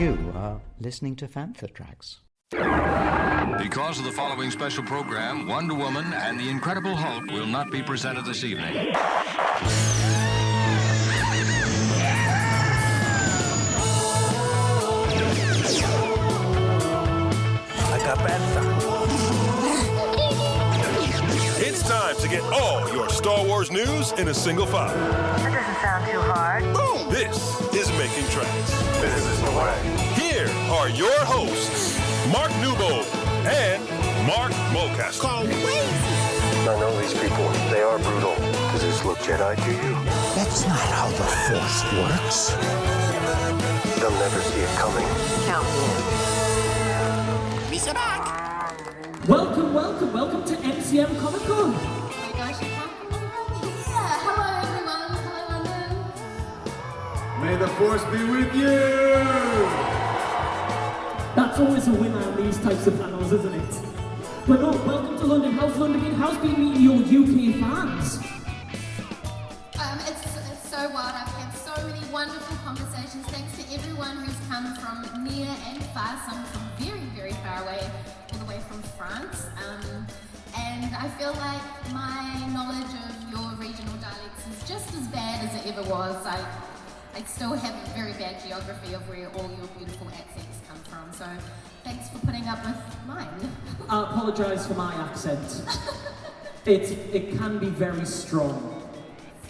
You are listening to Fantha Tracks. Because of the following special program, Wonder Woman and the Incredible Hulk will not be presented this evening. It's time to get all your Star Wars news in a single file. That doesn't sound too hard. This is Making Tracks. This is the way. Here are your hosts, Mark Newbold and Mark Mulcaster. I know these people. They are brutal. Does this look Jedi to you? That's not how the Force works. They'll never see it coming. Count me in. Lisa back. Welcome to MCM Comic Con. Oh my gosh, you come from already. Yeah, hello everyone. Hello London. May the Force be with you! That's always a winner on these types of panels, isn't it? But no, welcome to London. How's London been? How's been meeting your UK fans? It's so wild. I've had so many wonderful conversations. Thanks to everyone who's come from near and far, some from very, very far away, all the way from France. And I feel like my knowledge of your regional dialects is just as bad as it ever was. I still have a very bad geography of where all your beautiful accents come from. So thanks for putting up with mine. I apologise for my accent. It can be very strong.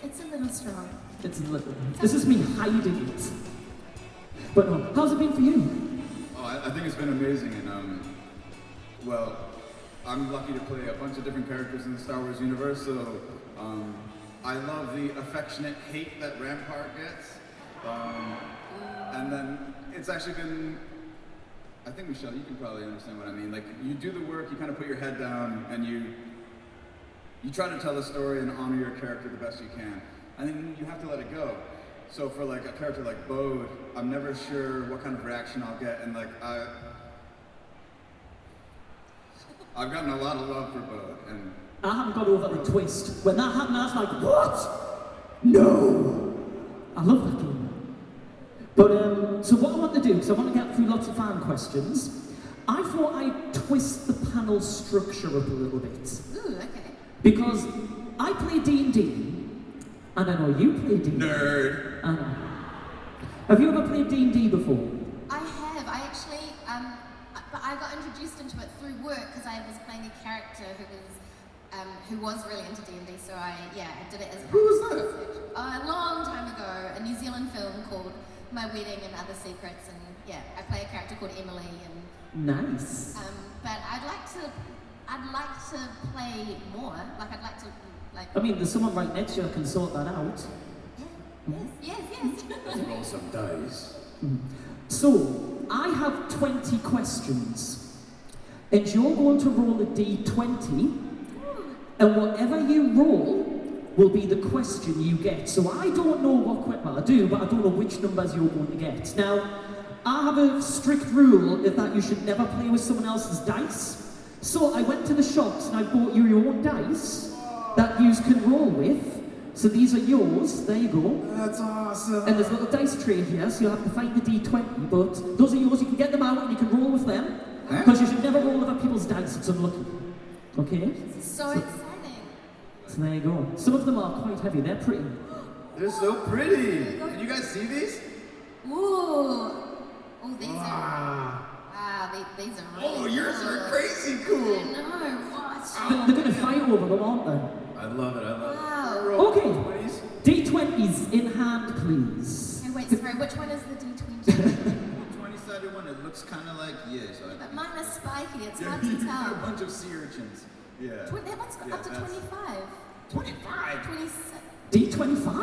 It's a little strong. It's a little. This is me hiding it. But no, how's it been for you? Oh, I think it's been amazing, and well, I'm lucky to play a bunch of different characters in the Star Wars universe, so I love the affectionate hate that Rampart gets, and then it's actually been, I think Michelle, you can probably understand what I mean, like you do the work, you kind of put your head down, and you try to tell the story and honor your character the best you can, and then you have to let it go. So for like a character like Bode, I'm never sure what kind of reaction I'll get, and like I've gotten a lot of love for Bode, and I haven't got over the twist. When that happened, I was like, what? No! I love that game. But, so what I want to do, because I want to get through lots of fan questions, I thought I'd twist the panel structure up a little bit. Ooh, okay. Because I play D&D, and I know you play D&D. nerd. I know. Have you ever played D&D before? I have. I actually, but I got introduced into it through work because I was playing a character who was really into D&D. So I did it as. Who was that? A long time ago, a New Zealand film called My Wedding and Other Secrets, and I play a character called Emily, and. Nice. But I'd like to play more. Like I'd like to I mean, there's someone right next to you that can sort that out. Yes. Roll some dice. So, I have 20 questions, and you're going to roll a d20, and whatever you roll will be the question you get. So I don't know well, I do, but I don't know which numbers you're going to get. Now, I have a strict rule that you should never play with someone else's dice. So I went to the shops and I bought you your own dice that you can roll with. So these are yours, there you go. That's awesome. And there's a little dice tray here, so you'll have to find the d20, but those are yours, you can get them out and you can roll with them. Because you should never roll other people's dice, it's unlucky. Okay? This is so exciting. So there you go. Some of them are quite heavy, they're pretty. They're so pretty. Can you guys see these? Ooh, these are. Wow, these are really. Oh, yours cool. are crazy cool. I know, what? They're going to fight over them, aren't they? I love it. Wow. Okay. 20s. D20s in hand, please. Okay, wait, sorry, which one is the D20? 20-sided one. It looks kind of like But mine is spiky, it's Yeah, hard to they're a tell. bunch of sea urchins. Yeah. That one's got up to 25. 25. 26. D25?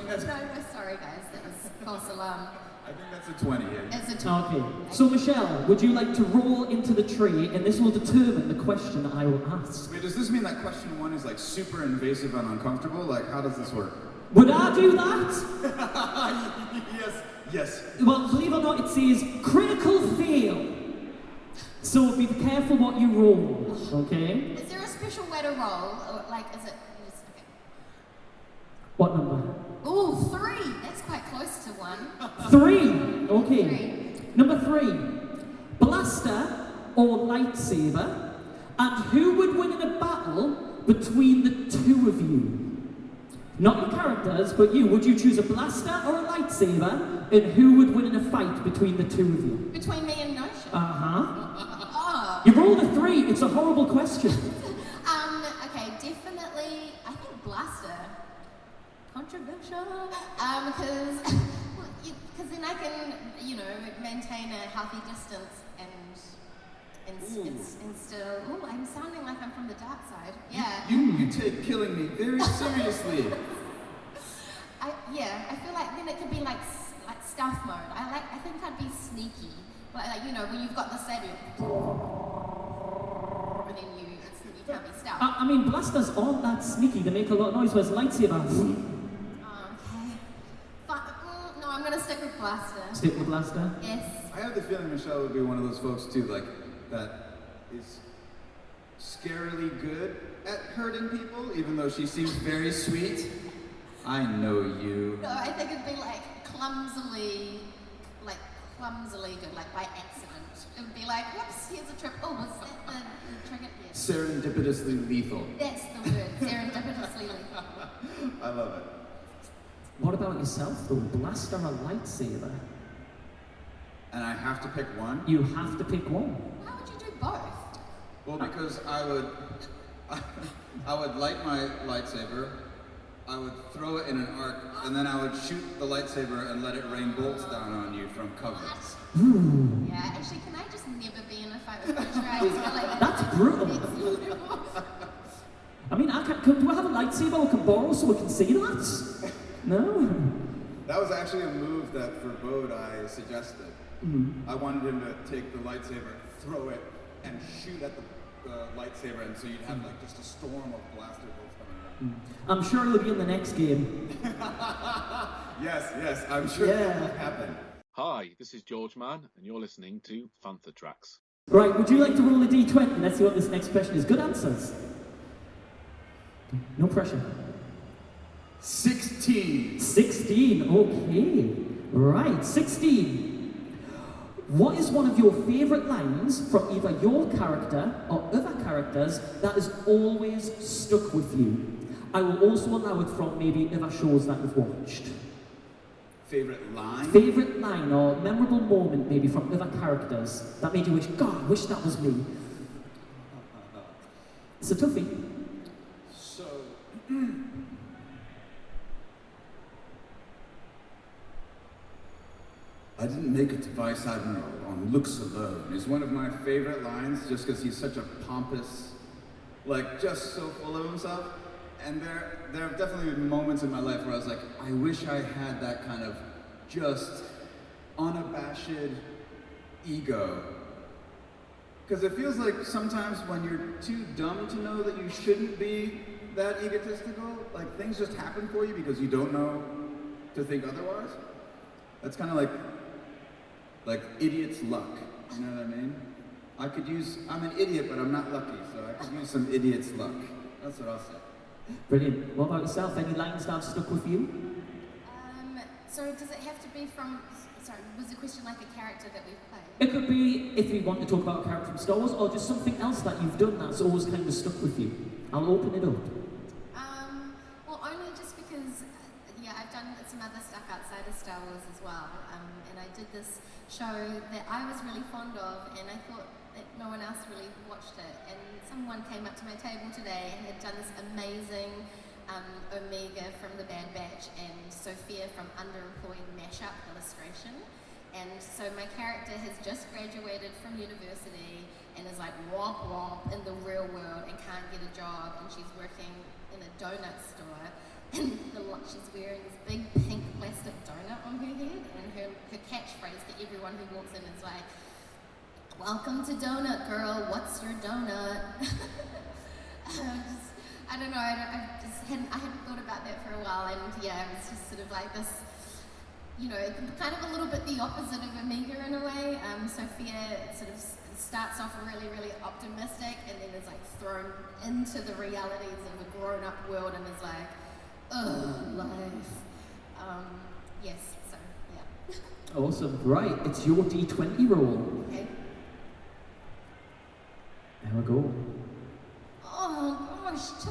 No, sorry guys, that was false alarm. I think that's a 20. Yeah. It's a 20. Okay. So Michelle, would you like to roll into the tree, and this will determine the question I will ask. Wait, does this mean that question 1 is like super invasive and uncomfortable? Like, how does this work? Would I do that? Yes. Well, believe it or not, it says critical fail. So be careful what you roll, okay? Is there a special way to roll? Or like, is it just, okay. What number? Ooh, 3. That's quite close to 1. 3. Okay. 3. Number 3, blaster or lightsaber, and who would win in a battle between the two of you? Not your characters, but you. Would you choose a blaster or a lightsaber, and who would win in a fight between the two of you? Between me and Noshir? Uh-huh. You rolled a 3, it's a horrible question. Okay, definitely, I think blaster. Controversial, because then I can, maintain a healthy distance and still. Oh, I'm sounding like I'm from the dark side. Yeah. You take killing me very seriously. I feel like then it could be like stealth mode. I think I'd be sneaky, like when you've got the saber, and then you can't be stealth. I mean, blasters aren't that sneaky. They make a lot of noise, whereas lightsaber. Okay. But, no, I'm gonna stick with blaster. Stick with blaster? Yes. I have the feeling Michelle would be one of those folks too, like, that is scarily good at hurting people, even though she seems very sweet. I know you. No, I think it'd be like clumsily good, like by accident. It would be like, whoops, here's a trip. Oh, was that the trigger? Yes. Serendipitously lethal. That's the word, serendipitously lethal. I love it. What about yourself though? Blaster or lightsaber? And I have to pick one? You have to pick one. Why would you do both? Well, because I would light my lightsaber, I would throw it in an arc, and then I would shoot the lightsaber and let it rain bolts down on you from cover. Yeah, actually, can I just never be in a fight with Noshir? I just feel like That's brutal. I mean, do I have a lightsaber we can borrow so we can see that? No? That was actually a move that for Bode I suggested. I wanted him to take the lightsaber, throw it, and shoot at the lightsaber, and so you'd have like just a storm of blaster bolts coming out. I'm sure it'll be in the next game. Yes, I'm sure that will happen. Hi, this is George Mann, and you're listening to Fantha Tracks. Right, would you like to roll a d20? Let's see what this next question is. Good answers. No pressure. 16. 16, okay. Right, 16. What is one of your favourite lines from either your character or other characters that has always stuck with you? I will also allow it from maybe other shows that you've watched. Favorite line? Favorite line or memorable moment maybe from other characters that made you wish, God, I wish that was me. It's a toughie. So, I didn't make it to Vice Admiral on looks alone is one of my favorite lines, just because he's such a pompous, like, just so full of himself. And there have definitely been moments in my life where I was like, I wish I had that kind of just unabashed ego. Because it feels like sometimes when you're too dumb to know that you shouldn't be that egotistical, like things just happen for you because you don't know to think otherwise. That's kind of like idiot's luck, you know what I mean? I'm an idiot, but I'm not lucky, so I could use some idiot's luck. That's what I'll say. Brilliant. What about yourself? Any lines that have stuck with you? So does it have to be from, was the question like a character that we've played? It could be, if we want to talk about a character from Star Wars, or just something else that you've done that's always kind of stuck with you. I'll open it up. Well, only just because, I've done some other stuff outside of Star Wars as well, and I did this show that I was really fond of, and I thought that no one else really watched it, and someone came up to my table today and had done this amazing Omega from The Bad Batch and Sophia from Underemployed mashup illustration. And so my character has just graduated from university and is like womp womp in the real world and can't get a job, and she's working in a donut store, and she's wearing this big pink plastic donut on her head, and her catchphrase to everyone who walks in is like, "Welcome to Donut Girl, what's your donut?" I don't know, I hadn't thought about that for a while, and it was just sort of like this, kind of a little bit the opposite of Omega in a way. Sophia sort of starts off really, really optimistic, and then is like thrown into the realities of a grown-up world and is like, ugh, life. Awesome. Right, it's your D20 roll. Okay. There we go. Oh gosh, 2.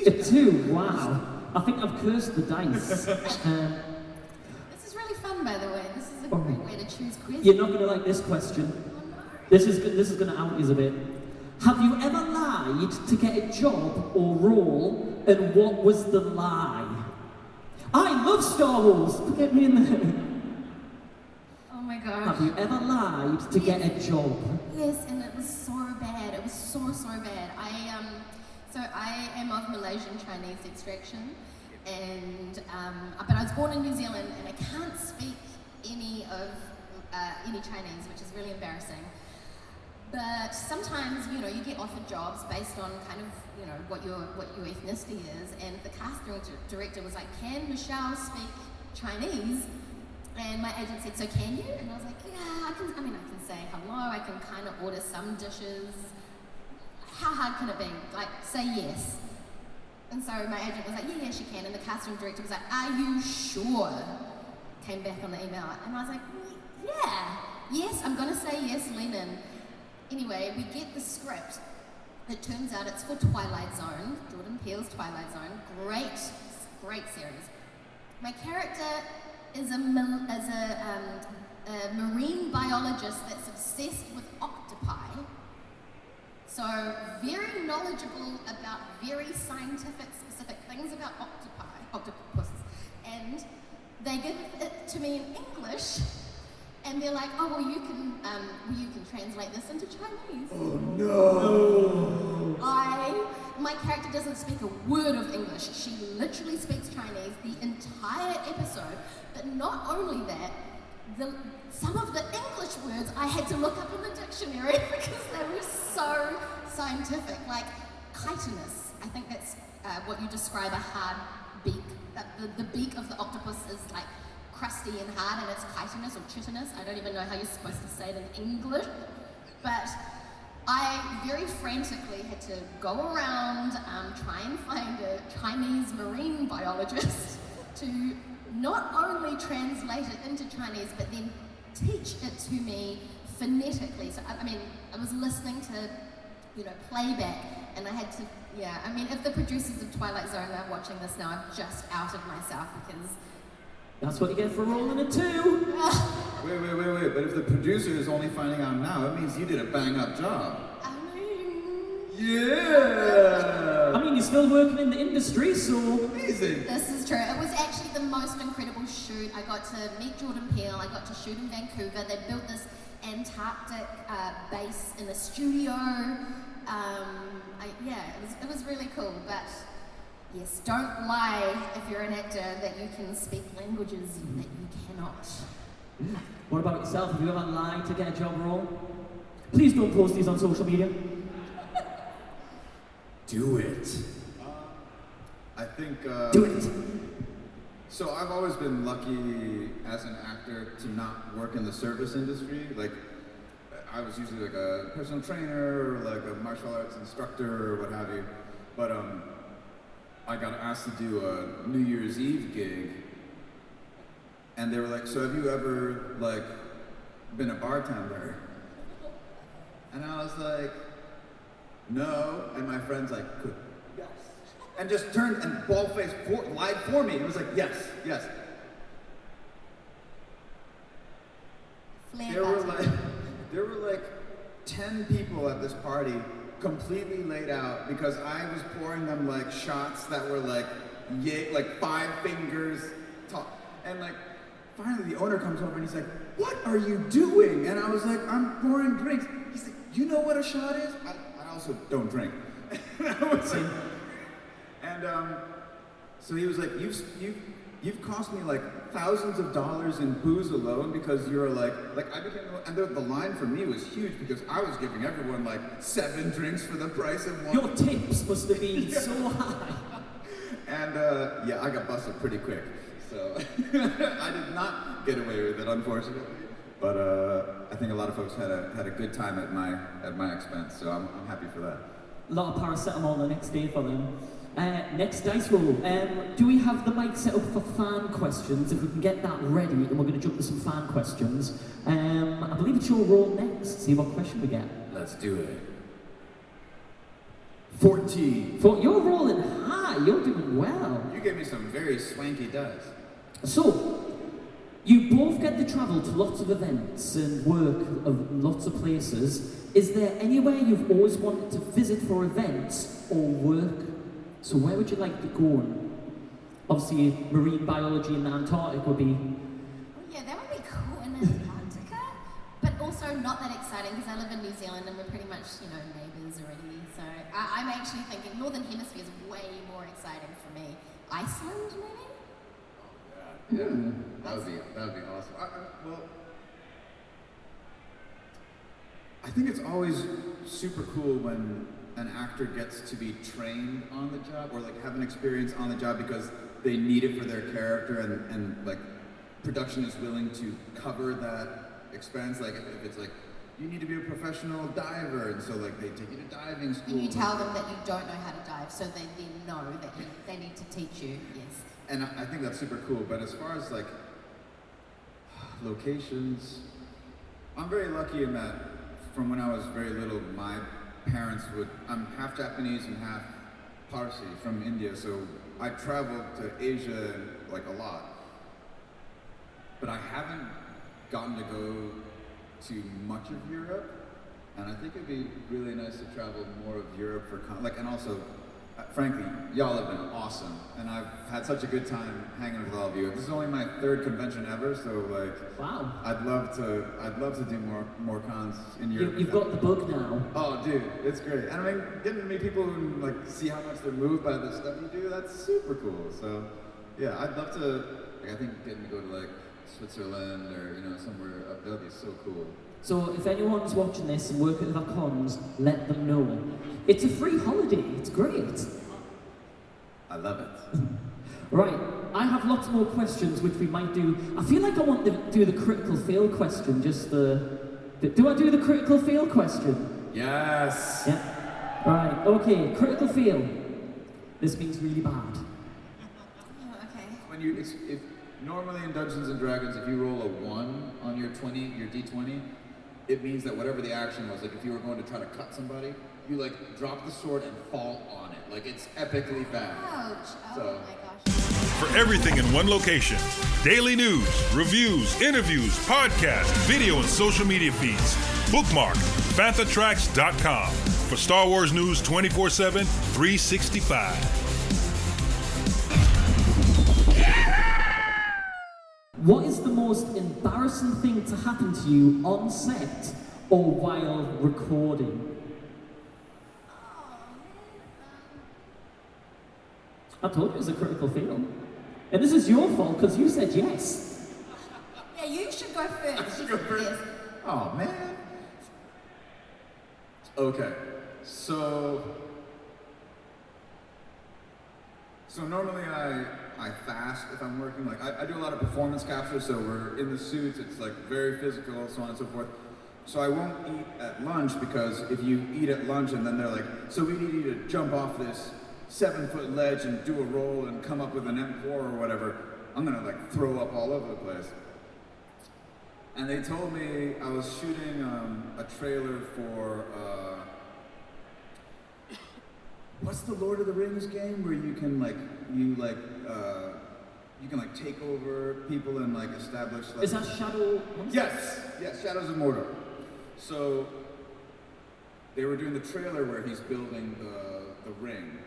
A 2, wow. I think I've cursed the dice. This is really fun, by the way. This is a great way to choose questions. You're not going to like this question. Oh, no. This is going to out you a bit. Have you ever lied to get a job or role, and what was the lie? I love Star Wars. Get me in there. Oh my gosh. Have you ever lied to get a job? Yes, and it was so bad. It was so bad. So I am of Malaysian Chinese extraction, and but I was born in New Zealand, and I can't speak any Chinese, which is really embarrassing. But sometimes, you get offered jobs based on kind of, what your ethnicity is, and the casting director was like, "Can Michelle speak Chinese?" And my agent said, "So can you?" And I was like, "Yeah, I can say hello, I can kind of order some dishes. How hard can it be? Like, say yes." And so my agent was like, "Yeah, she can." And the casting director was like, "Are you sure?" Came back on the email, and I was like, "Yeah, yes, I'm gonna say yes, Lennon." Anyway, we get the script. It turns out it's for Twilight Zone, Jordan Peele's Twilight Zone. Great series. My character is a marine biologist that's obsessed with octopi. So very knowledgeable about very scientific, specific things about octopuses. And they give it to me in English, and they're like, "Oh, well, you can translate this into Chinese." Oh no! My character doesn't speak a word of English. She literally speaks Chinese the entire episode. But not only that, some of the English words I had to look up in the dictionary because they were so scientific, like chitinous. I think that's what you describe a hard beak. The beak of the octopus is like crusty and hard, and it's chitinous or chitinous. I don't even know how you're supposed to say it in English. But I very frantically had to go around, try and find a Chinese marine biologist to not only translate it into Chinese, but then teach it to me phonetically. So, I was listening to, playback, and I had to, if the producers of Twilight Zone are watching this now, I've just outed myself because... That's what you get for rolling a 2. Wait, but if the producer is only finding out now, it means you did a bang-up job. Yeah! You're still working in the industry, so... Amazing! This is true. It was actually the most incredible shoot. I got to meet Jordan Peele, I got to shoot in Vancouver. They built this Antarctic base in a studio. It was really cool, but yes, don't lie if you're an actor that you can speak languages that you cannot. What about yourself? Have you ever lied to get a job role? Please don't post these on social media. Do it. I think... Do it! So I've always been lucky as an actor to not work in the service industry. Like, I was usually like a personal trainer or like a martial arts instructor or what have you. But I got asked to do a New Year's Eve gig. And they were like, "So have you ever like been a bartender?" And I was like, "No." And my friend's like, "Good." Yes. And just turned and bald-faced lied for me. It was like, yes. There were like 10 people at this party completely laid out because I was pouring them like shots that were like 5 fingers tall. And like finally the owner comes over and he's like, "What are you doing?" And I was like, "I'm pouring drinks." He's like, "You know what a shot is?" I also don't drink. So he was like, "You've cost me like thousands of dollars in booze alone because you're like I became," and the line for me was huge because I was giving everyone like 7 drinks for the price of 1. Your tips must have been so high. And I got busted pretty quick, so I did not get away with it, unfortunately. But I think a lot of folks had a good time at my expense, so I'm happy for that. A lot of paracetamol the next day for them. Next dice roll. Do we have the mic set up for fan questions? If we can get that ready, and we're going to jump to some fan questions. I believe it's your roll next. See what question we get. Let's do it. 14. You're rolling high. You're doing well. You gave me some very swanky dice. So, you both get to travel to lots of events and work of lots of places. Is there anywhere you've always wanted to visit for events or work? So where would you like to go? Obviously, marine biology in Antarctica would be... Oh yeah, that would be cool in Antarctica, but also not that exciting because I live in New Zealand and we're pretty much, neighbours already. So I'm actually thinking Northern Hemisphere is way more exciting for me. Iceland, maybe? Yeah, that would be awesome. I think it's always super cool when an actor gets to be trained on the job or like have an experience on the job because they need it for their character and like production is willing to cover that expense. Like if it's like you need to be a professional diver, and so like they take you to diving school. And you tell them that you don't know how to dive, so they then know that they need to teach you. Yes. And I think that's super cool. But as far as like locations, I'm very lucky in that from when I was very little, my parents I'm half Japanese and half Parsi from India, so I traveled to Asia like a lot. But I haven't gotten to go to much of Europe, and I think it'd be really nice to travel more of Europe for and also, frankly, y'all have been awesome, and I've had such a good time hanging with all of you. This is only my 3rd convention ever, so like, wow, I'd love to do more cons in Europe. You've got the bug now. Oh, dude, it's great. And I mean, getting to meet people who like see how much they're moved by the stuff you do, that's super cool. So, yeah, I'd love to. Like, I think getting to go to like Switzerland or somewhere up there would be so cool. So if anyone's watching this and working at the cons, let them know. It's a free holiday. It's great. I love it. Right, I have lots more questions which we might do. I feel like I want to do the critical fail question. Do I do the critical fail question? Yes. Yeah. Right. Okay. Critical fail. This means really bad. Oh, okay. If normally in Dungeons and Dragons, if you roll a 1 on your D20, it means that whatever the action was, like if you were going to try to cut somebody, you like drop the sword and fall on it. Like it's epically bad. Ouch. Oh So. my gosh. For everything in one location, daily news, reviews, interviews, podcasts, video and social media feeds, bookmark FanthaTracks.com for Star Wars news 24/7, 365. What is the most embarrassing thing to happen to you on set or while recording? I told you it was a critical fail. And this is your fault because you said yes. Yeah, you should go first. I should go first? Yes. Oh, man. Okay, so normally I fast if I'm working. Like I do a lot of performance capture, so we're in the suits. It's like very physical, so on and so forth. So I won't eat at lunch because if you eat at lunch and then they're like, so we need you to jump off this 7-foot ledge and do a roll and come up with an M4 or whatever, I'm gonna like throw up all over the place. And they told me I was shooting a trailer for what's the Lord of the Rings game where you can take over people and like establish like... Is that Shadow? Yes, Shadows of Mordor. So they were doing the trailer where he's building the ring,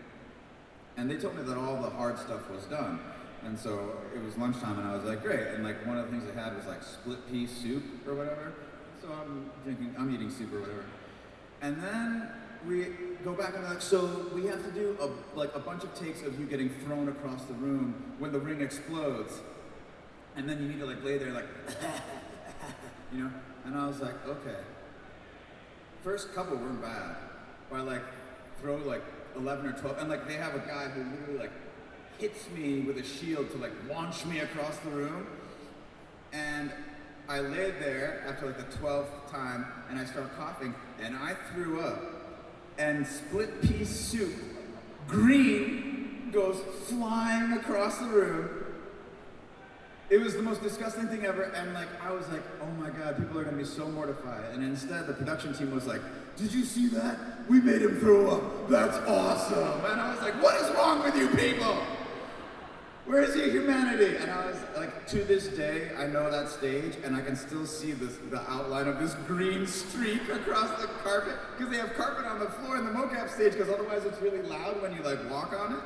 and they told me that all the hard stuff was done. And so it was lunchtime, and I was like, great. And like one of the things they had was like split pea soup or whatever. So I'm eating soup or whatever. And then we go back and like, so we have to do a bunch of takes of you getting thrown across the room when the ring explodes. And then you need to like lay there like, And I was like, okay. First couple weren't bad. But I like throw like 11 or 12, and like they have a guy who literally like hits me with a shield to like launch me across the room. And I laid there after like the 12th time, and I start coughing, and I threw up. And split pea soup, green, goes flying across the room. It was the most disgusting thing ever, and like I was like, oh my god, people are gonna be so mortified. And instead, the production team was like, did you see that? We made him throw up. That's awesome. And I was like, what is wrong with you people? Where is your humanity? And I was like, to this day, I know that stage, and I can still see the outline of this green streak across the carpet, because they have carpet on the floor in the mocap stage, because otherwise it's really loud when you like walk on it.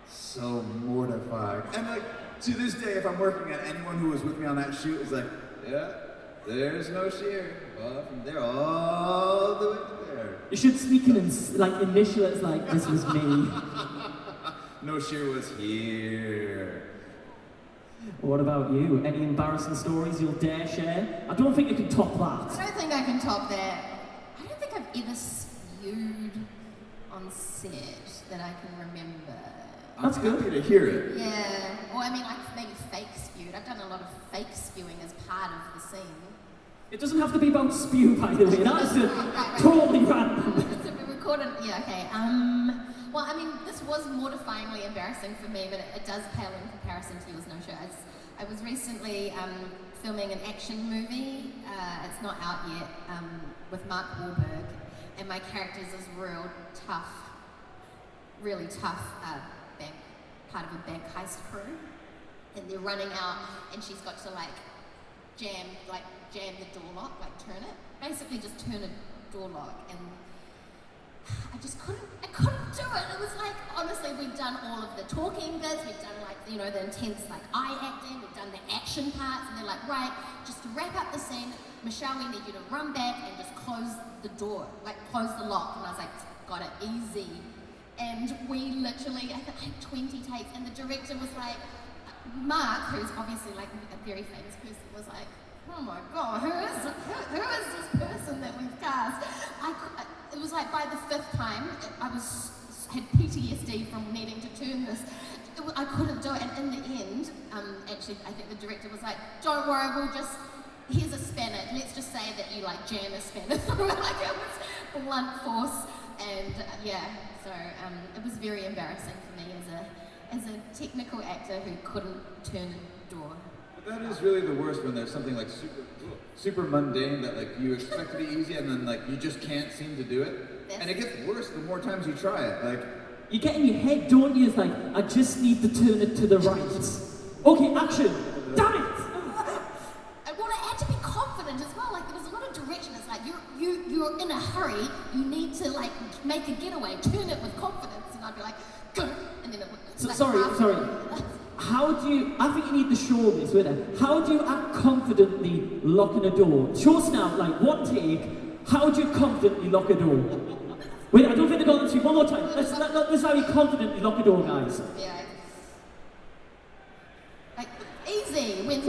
So mortified. And like, to this day, if I'm working at anyone who was with me on that shoot, is like, yeah, there's Noshir. Well, from there all the way to there. You should sneak in and like initial it like this was me. Noshir was here. What about you? Any embarrassing stories you'll dare share? I don't think you can top that. I don't think I can top that. I don't think I've ever spewed on set that I can remember. That's good. Happy to hear it. Yeah, or I mean like maybe fake spewed. I've done a lot of fake spewing as part of the scene. It doesn't have to be about spew, by the way. That's totally random. So we recorded, yeah, okay. Well, I mean, this was mortifyingly embarrassing for me, but it does pale in comparison to yours, Noshir. I was recently filming an action movie. It's not out yet, with Mark Wahlberg, and my character is this really tough part of a bank heist crew, and they're running out, and she's got to like jam the door lock, like turn it, basically just turn a door lock, and I couldn't do it. It was like, honestly, we'd done all of the talking bits, we'd done like, you know, the intense like eye acting, we'd done the action parts, and they're like, right, just to wrap up the scene, Michelle, we need you to run back and just close the door, like close the lock. And I was like, got it, easy. And we literally, I think 20 takes, and the director was like, Mark, who's obviously like a very famous person, was like, oh my god, who is this person that we've cast? It was like by the 5th time, I had PTSD from needing to turn this. I couldn't do it, and in the end, actually, I think the director was like, don't worry, here's a spanner. Let's just say that you like jam a spanner through it. Like it was blunt force, and yeah, so it was very embarrassing for me as a technical actor who couldn't turn a door. But that is really the worst when there's something like super mundane that like you expect to be easy and then like you just can't seem to do it. And it gets worse the more times you try it. Like you get in your head, don't you? It's like, I just need to turn it to the right. Okay, action. Damn it! Well, I had to be confident as well. Like there was a lot of direction. It's like you're in a hurry. You need to like make a getaway. Turn it with confidence, and I'd be like, go, and then it would. So, sorry. How do you, I think you need to show this, wait a, how do you act confidently locking a door? Show us now, like one take, how do you confidently lock a door? Wait, I don't think they got it to you, one more time. Let's how you confidently lock a door, guys. Yeah. Like, easy, when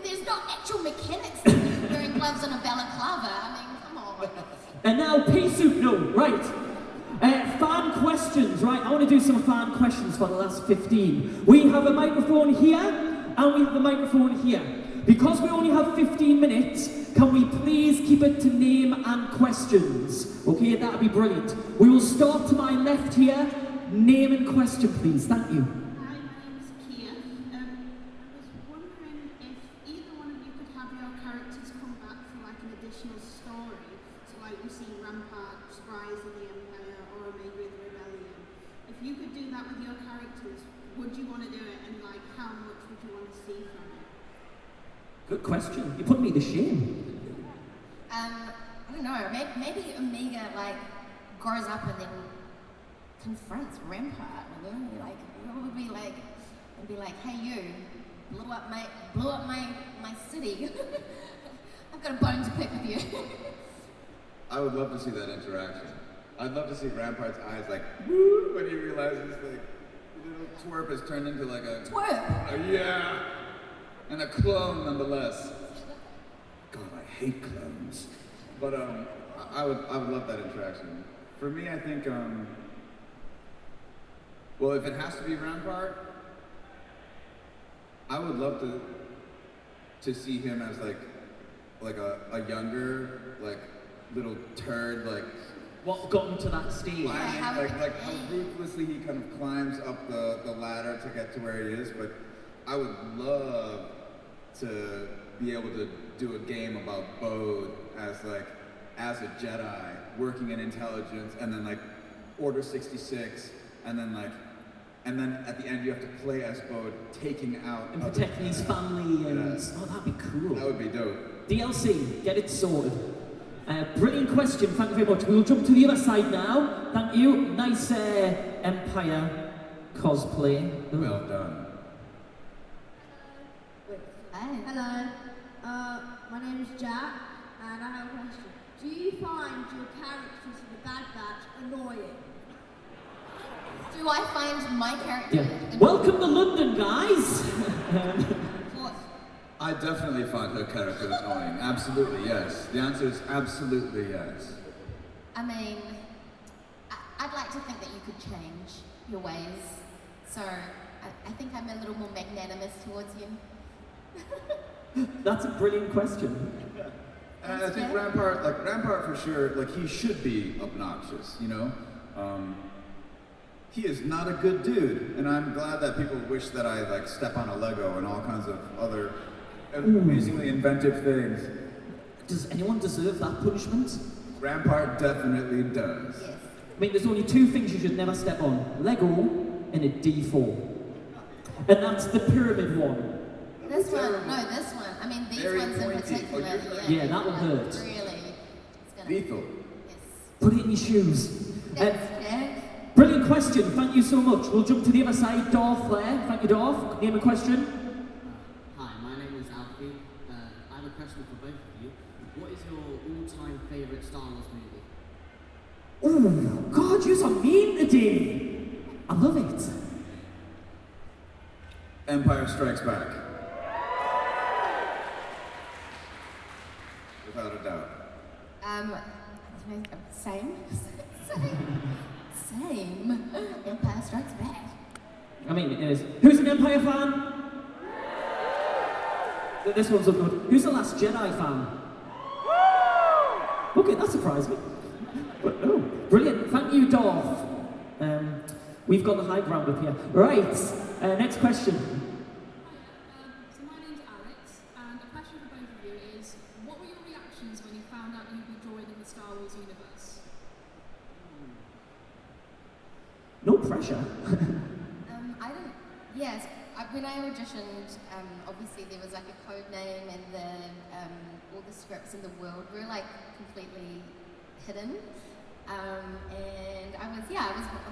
there's not actual mechanics wearing gloves and a balaclava, I mean, come on. And now, pea soup, no, right. Fan questions, right? I want to do some fan questions for the last 15. We have a microphone here, and we have a microphone here. Because we only have 15 minutes, can we please keep it to name and questions? Okay, that would be brilliant. We will start to my left here. Name and question, please. Thank you. Hi, my name's Kia. I was wondering if either one of you could have your characters come back for like an additional story. So like we see Rampart's rise in the Empire, or maybe the Rebellion. If you could do that with your characters, would you want to do it, and like how much would you want to see from it? Good question. You put me to shame. I don't know. Maybe Omega like grows up and then confronts Rampart. You know, like what would be like? And be like, hey, you blew up my city. I've got a bone to pick with you. I would love to see that interaction. I'd love to see Rampart's eyes like woo when he realizes like the little twerp has turned into like a twerp. Yeah. And a clone, nonetheless. God, I hate clones. But I would love that interaction. For me, I think, well, if it has to be Rampart, I would love to see him as like a younger, like little turd, like What got him to that stage? Like how ruthlessly he kind of climbs up the ladder to get to where he is, but I would love to be able to do a game about Bode as a Jedi working in intelligence, and then like Order 66, and then at the end you have to play as Bode taking out and protecting his family, and oh, that'd be cool. That would be dope. DLC, get it sorted. Brilliant question, thank you very much. We'll jump to the other side now. Thank you. Nice Empire cosplay. Ooh. Well done. Hello. My name is Jack, and I have a question. Do you find your characters in the Bad Batch annoying? Do I find my character? Yeah. Welcome to London, guys. I definitely find her character annoying. Absolutely, yes. The answer is absolutely yes. I mean, I'd like to think that you could change your ways. So I think I'm a little more magnanimous towards you. That's a brilliant question. And I think Rampart for sure, like he should be obnoxious, you know? He is not a good dude, and I'm glad that people wish that I like step on a Lego and all kinds of other amazingly inventive things. Does anyone deserve that punishment? Rampart definitely does. Yes. I mean, there's only two things you should never step on. Lego and a D4. And that's the pyramid one. This one. I mean, these Very ones in pointy. particular. Yeah, that will hurt. Really. It's gonna... Lethal. Yes. Put it in your shoes. Yeah. Brilliant question, thank you so much. We'll jump to the other side, Darth there. Thank you, Darth. Name a question. Hi, my name is Alfie. I have a question for both of you. What is your all-time favourite Star Wars movie? Oh, God, you're so mean today. I love it. Empire Strikes Back. Without a doubt. Same. Empire Strikes Back. I mean, it is. Who's an Empire fan? This one's up good. Who's the Last Jedi fan? Okay, that surprised me. But, oh, brilliant. Thank you, Darth. We've got the high ground up here. Right, next question. So my name's Alex, and a question for both of you is, what were your reactions when you found out you'd be joining the Star Wars universe? No pressure. Yes, when I auditioned, obviously there was like a code name, and all the scripts in the world were like completely hidden. And I was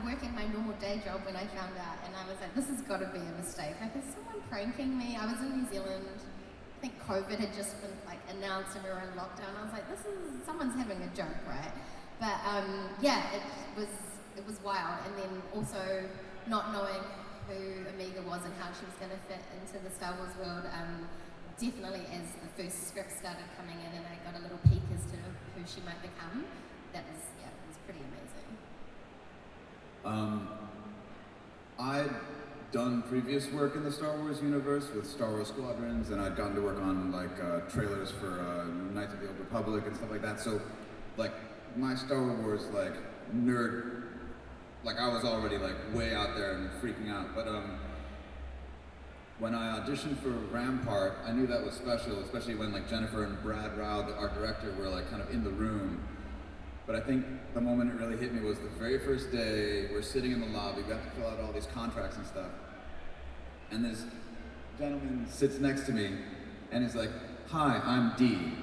working my normal day job when I found out, and I was like, this has got to be a mistake. Like, is someone pranking me? I was in New Zealand. I think COVID had just been like announced and we were in lockdown. I was like, someone's having a joke, right? But it was wild. And then also not knowing who Amiga was and how she was going to fit into the Star Wars world. Definitely as the first script started coming in and I got a little peek as to who she might become, it was pretty amazing. I'd done previous work in the Star Wars universe with Star Wars Squadrons, and I'd gotten to work on like trailers for Knights of the Old Republic and stuff like that. So, like, my Star Wars like nerd, like I was already like way out there and freaking out. But when I auditioned for Rampart, I knew that was special, especially when like Jennifer and Brad Rao, the art director, were like kind of in the room. But I think the moment it really hit me was the very first day. We're sitting in the lobby, we have to fill out all these contracts and stuff. And this gentleman sits next to me and he's like, "Hi, I'm D."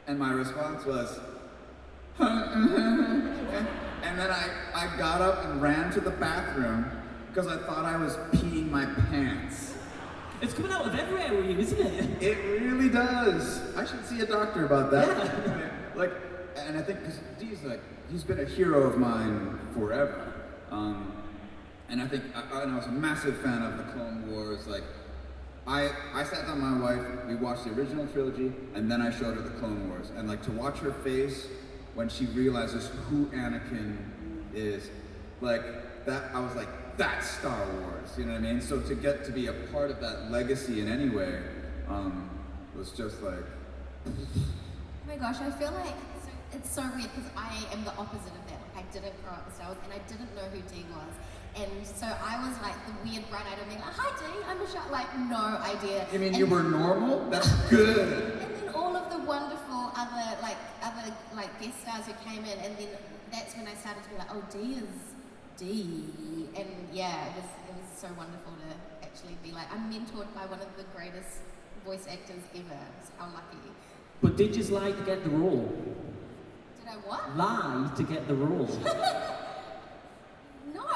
And my response was, and then I got up and ran to the bathroom because I thought I was peeing my pants. It's coming out of everywhere with you, isn't it? It really does. I should see a doctor about that. Yeah. Like, and I think because D's like, he's been a hero of mine forever. And I think I was a massive fan of the Clone Wars. Like, I sat down with my wife, we watched the original trilogy, and then I showed her the Clone Wars. And like, to watch her face when she realizes who Anakin is, like, that, I was like, that's Star Wars, you know what I mean? So to get to be a part of that legacy in any way, was just like... Oh my gosh, I feel like It's so weird because I am the opposite of that. Like, I didn't grow up with Star Wars and I didn't know who Dee was. And so I was like the weird bright-eyed of being like, hi Dee, I'm Michelle. Like, no idea. You mean and you were normal? That's good. And then all of the wonderful other guest stars who came in, and then that's when I started to be like, oh, Dee is Dee. And yeah, it was so wonderful to actually be like, I'm mentored by one of the greatest voice actors ever. How lucky. But did you lie to get the role? Did I what? Lie to get the role. No,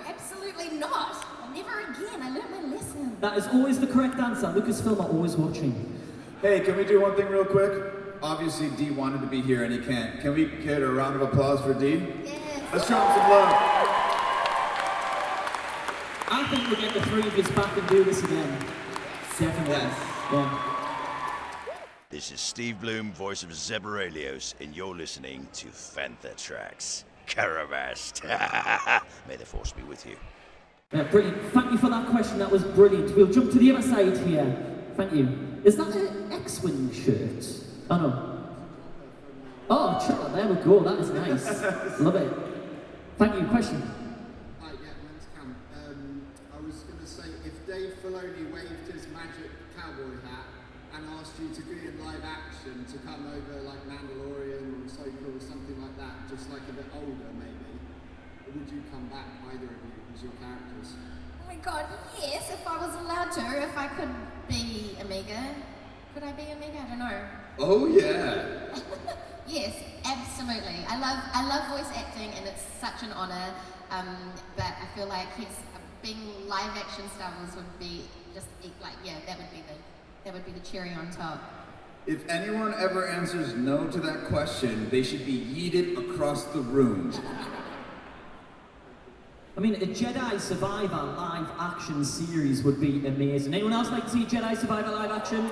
absolutely not. Never again. I learned my lesson. That is always the correct answer. Lucasfilm are always watching. Hey, can we do one thing real quick? Obviously, Dee wanted to be here and he can't. Can we get a round of applause for Dee? Yes. Let's show him some love. I think we'll get the three of us back and do this again. Definitely. Yes. Yeah. This is Steve Bloom, voice of Zebralios, and you're listening to Fantha Tracks. Caravast. May the force be with you. Brilliant. Thank you for that question. That was brilliant. We'll jump to the other side here. Thank you. Is that an X-Wing shirt? Oh, no. Oh, sure. There we go. That is nice. Love it. Thank you. Question? Hi, yeah, my name's Cam. I was going to say, if Dave Filoni waved his magic cowboy hat and asked you to be in live action to come over like Mandalorian or Ahsoka or something like that, just like a bit older maybe, would you come back, either of you, as your characters? Oh my god, yes, if I was allowed to, if I could be Amiga. Could I be Amiga? I don't know. Oh yeah. Yes, absolutely. I love voice acting and it's such an honor. But I feel like being live action Star Wars would be just like, yeah, that would be the cherry on top. If anyone ever answers no to that question, they should be yeeted across the room. I mean, a Jedi Survivor live action series would be amazing. Anyone else like to see Jedi Survivor live action?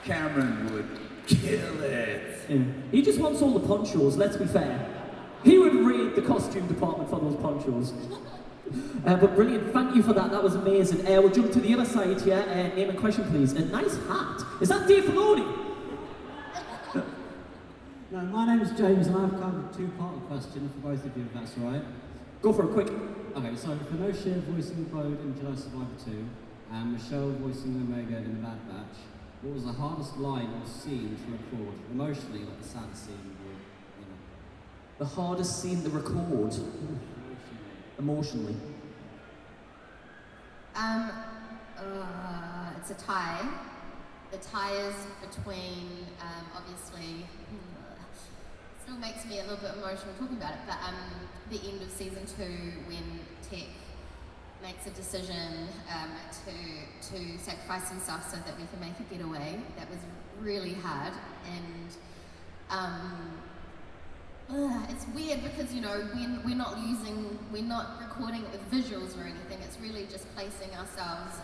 Cameron would kill it. Yeah. He just wants all the ponchos, let's be fair. He would raid the costume department for those ponchos. But brilliant, thank you for that, that was amazing. We'll jump to the other side here. Name and question, please. A nice hat. Is that Dave Filoni? No, my name's James and I've come with a two-part question for both of you, if that's all right. Go for it, quick. Okay, so for Noshir voicing Bode in Jedi Survivor 2 and Michelle voicing Omega in The Bad Batch, what was the hardest line or scene to record? Emotionally, like the saddest scene, or, you know. The hardest scene to record? Emotionally. It's a tie. The tie is between, obviously, still makes me a little bit emotional talking about it, but the end of season 2 when Tech makes a decision to sacrifice himself so that we can make a getaway. That was really hard, and it's weird because, you know, we're not recording it with visuals or anything. It's really just placing ourselves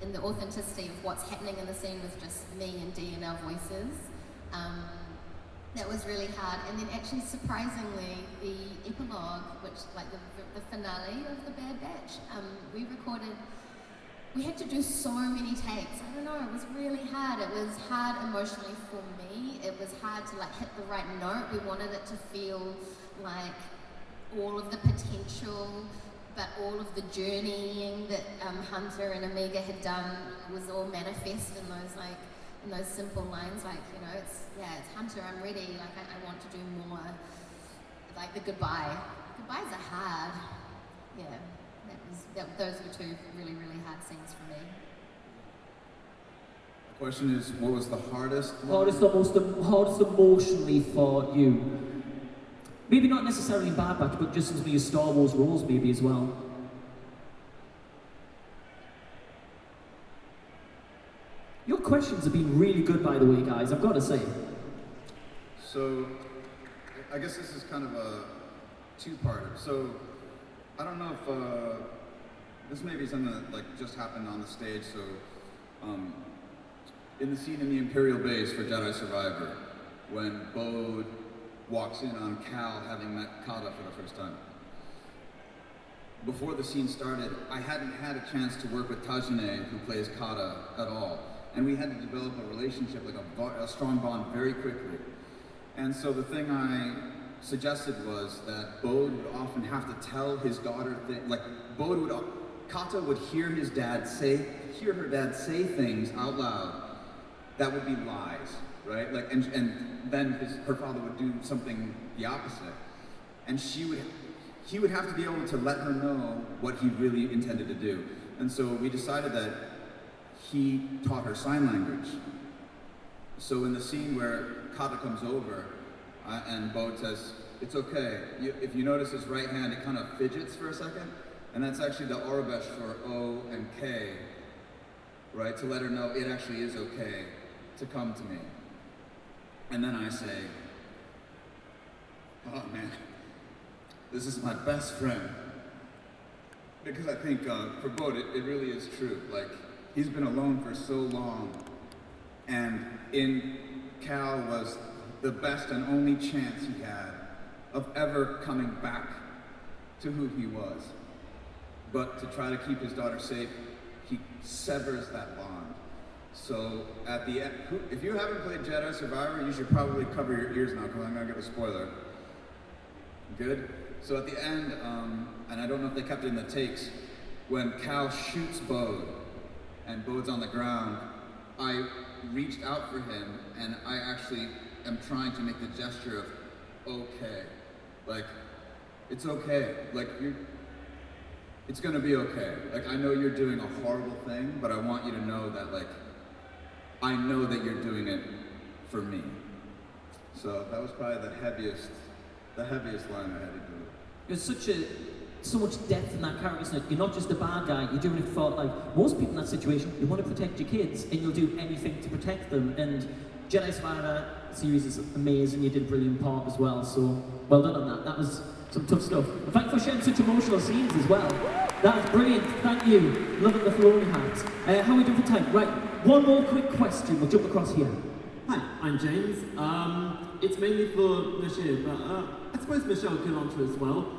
in the authenticity of what's happening in the scene with just me and Dee and our voices. That was really hard, and then actually surprisingly, the epilogue, which like the finale of The Bad Batch, we had to do so many takes. I don't know, it was really hard. It was hard emotionally for me. It was hard to like hit the right note. We wanted it to feel like all of the potential, but all of the journeying that Hunter and Omega had done was all manifest in those simple lines, like, you know, it's Hunter, I'm ready, like I want to do more, like the goodbye. Goodbyes are hard. Yeah, those were two really, really hard scenes for me. The question is, what was the hardest? Hardest emotionally for you? Maybe not necessarily in Bad Batch, but just some of your Star Wars roles maybe as well. Your questions have been really good, by the way, guys, I've got to say. So, I guess this is kind of a two-parter. So, I don't know if this may be something that like just happened on the stage. So, in the scene in the Imperial base for Jedi Survivor, when Bode walks in on Cal having met Kata for the first time. Before the scene started, I hadn't had a chance to work with Tajane, who plays Kata, at all. And we had to develop a relationship, like a strong bond very quickly. And so the thing I suggested was that Bode would often have to tell his daughter Kata would hear her dad say things out loud that would be lies, right? Like, and then her father would do something the opposite. And he would have to be able to let her know what he really intended to do. And so we decided that he taught her sign language. So in the scene where Kata comes over and Bode says, "It's okay." If you notice his right hand, it kind of fidgets for a second. And that's actually the Arabesh for O and K, right? To let her know it actually is okay to come to me. And then I say, "Oh man, this is my best friend." Because I think for Bode, it really is true. Like, he's been alone for so long, and in Cal was the best and only chance he had of ever coming back to who he was. But to try to keep his daughter safe, he severs that bond. So at the end, if you haven't played Jedi Survivor, you should probably cover your ears now because I'm gonna give a spoiler. Good? So at the end, and I don't know if they kept it in the takes, when Cal shoots Bode and Bode's on the ground, I reached out for him and I actually am trying to make the gesture of okay. Like, it's okay. Like, it's gonna be okay. Like, I know you're doing a horrible thing, but I want you to know that, like, I know that you're doing it for me. So that was probably the heaviest line I had to do. There's so much depth in that character, isn't it? You're not just a bad guy, you're doing it for, like, most people in that situation, you want to protect your kids, and you'll do anything to protect them, and Jedi Survivor series is amazing, you did a brilliant part as well, so well done on that. That was some tough stuff. And thank you for sharing such emotional scenes as well. That was brilliant, thank you. Loving the Filoni hats. How are we doing for time? Right, one more quick question, we'll jump across here. Hi, I'm James. It's mainly for Noshir, but I suppose Michelle could answer as well.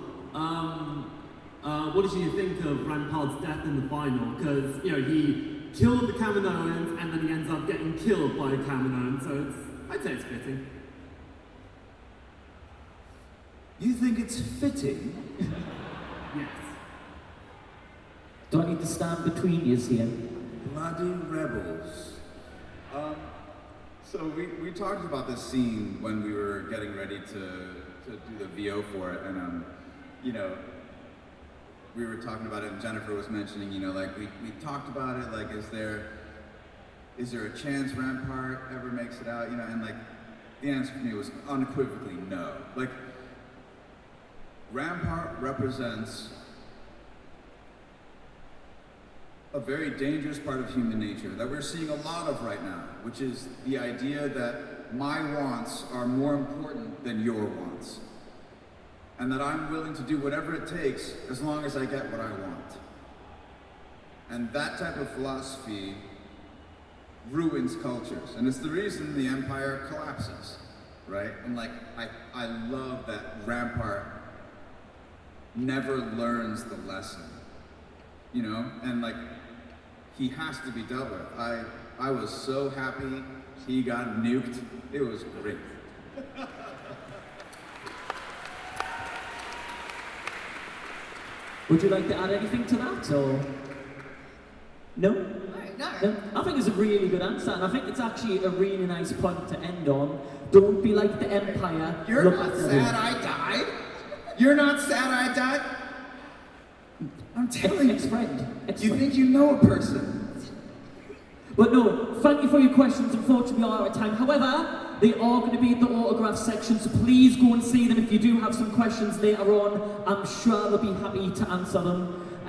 What did you think of Rampart's death in the final? Because, you know, he killed the Kaminoans and then he ends up getting killed by a Kaminoan, so I'd say it's fitting. You think it's fitting? Yes. Do I need to stand between you here? Bloody rebels. So we talked about this scene when we were getting ready to do the VO for it, and you know, we were talking about it, and Jennifer was mentioning, you know, like we talked about it, like is there a chance Rampart ever makes it out, you know, and like the answer for me was unequivocally no. Like, Rampart represents a very dangerous part of human nature that we're seeing a lot of right now, which is the idea that my wants are more important than your wants. And that I'm willing to do whatever it takes as long as I get what I want. And that type of philosophy ruins cultures. And it's the reason the Empire collapses, right? And like, I love that Rampart never learns the lesson, you know? And like, he has to be dealt with. I was so happy he got nuked. It was great. Would you like to add anything to that, or? No? No? I think it's a really good answer, and I think it's actually a really nice point to end on. Don't be like the Empire. You're not sad I died? You're not sad I died? I'm telling you, you think you know a person. But no, thank you for your questions. Unfortunately, we are out of time. However, they are going to be in the autograph section, so please go and see them if you do have some questions later on. I'm sure they'll be happy to answer them.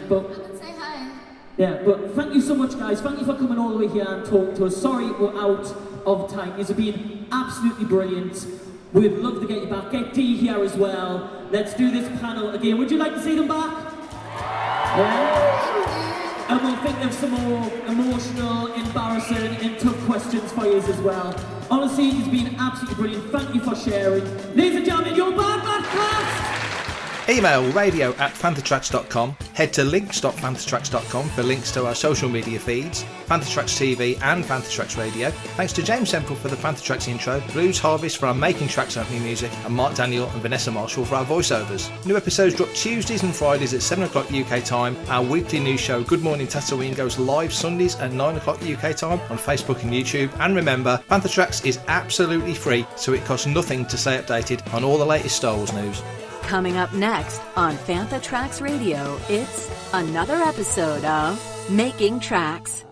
But Say hi. yeah, but thank you so much, guys. Thank you for coming all the way here and talking to us. Sorry we're out of time. These have been absolutely brilliant. We'd love to get you back. Get Dee here as well. Let's do this panel again. Would you like to see them back? Yeah. And we'll think of some more emotional, embarrassing, and tough questions for you as well. Honestly, it's been absolutely brilliant. Thank you for sharing. Ladies and gentlemen, your band cast! Email radio@fanthatracks.com. Head to links.fanthatracks.com for links to our social media feeds, Fantha Tracks TV and Fantha Tracks Radio. Thanks to James Semple for the Fantha Tracks intro, Blues Harvest for our Making Tracks opening music, and Mark Daniel and Vanessa Marshall for our voiceovers. New episodes drop Tuesdays and Fridays at 7 o'clock UK time. Our weekly news show Good Morning Tatooine goes live Sundays at 9 o'clock UK time on Facebook and YouTube. And remember, Fantha Tracks is absolutely free, so it costs nothing to stay updated on all the latest Star Wars news. Coming up next on Fantha Tracks Radio, it's another episode of Making Tracks.